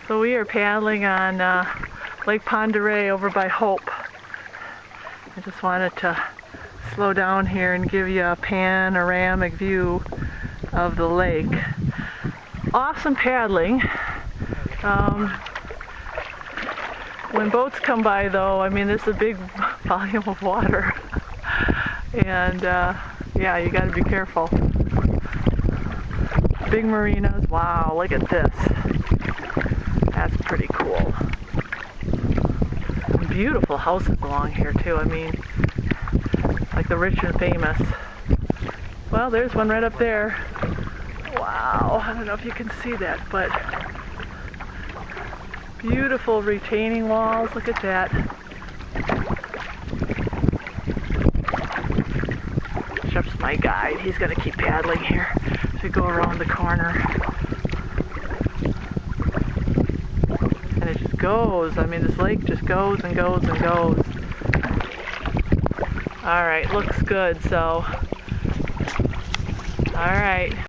So we are paddling on Lake Oreille over by Hope. I just wanted to slow down here and give you a panoramic view of the lake. Awesome paddling. When boats come by though, I mean, this is a big volume of water. And yeah, you gotta be careful. Big marinas. Wow, look at this. That's pretty cool. And beautiful houses along here too. I mean, like the rich and famous. Well, there's one right up there. Wow, I don't know if you can see that, but beautiful retaining walls. Look at that. Jeff's my guide. He's gonna keep paddling here as we go around the corner. And it just goes. I mean, this lake just goes and goes and goes. All right, looks good, so. All right.